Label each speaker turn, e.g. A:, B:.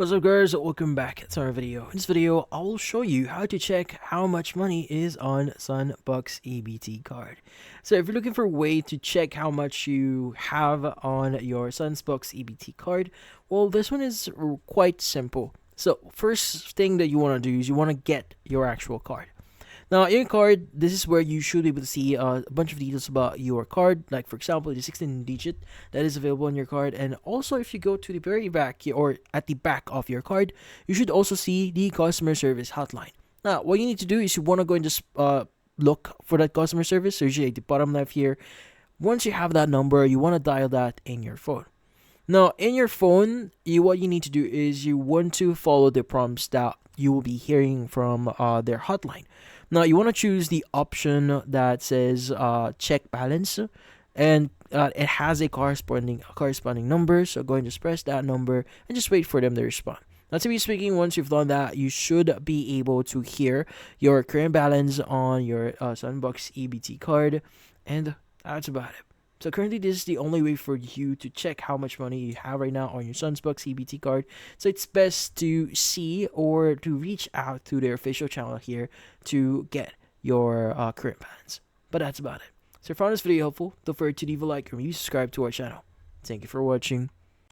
A: What's up guys, welcome back to our video. In this video, I will show you how to check how much money is on Sun Bucks EBT card. So if you're looking for a way to check how much you have on your Sun Bucks EBT card, well, this one is quite simple. So first thing that you want to do is you want to get your actual card. Now, in your card, this is where you should be able to see a bunch of details about your card, like for example, the 16-digit that is available on your card. And also, if you go to the very back or at the back of your card, you should also see the customer service hotline. Now, what you need to do is you want to go and just look for that customer service. So usually at the bottom left here, once you have that number, you want to dial that in your phone. Now, in your phone, what you need to do is you want to follow the prompts that you will be hearing from their hotline. Now, you want to choose the option that says check balance, and it has a corresponding number. So go and just press that number and just wait for them to respond. Now, to be speaking, once you've done that, you should be able to hear your current balance on your Sun Bucks EBT card, and that's about it. So currently, this is the only way for you to check how much money you have right now on your Sun Bucks EBT card. So it's best to see or to reach out to their official channel here to get your current balance. But that's about it. So if you found this video helpful, don't forget to leave a like and subscribe to our channel. Thank you for watching.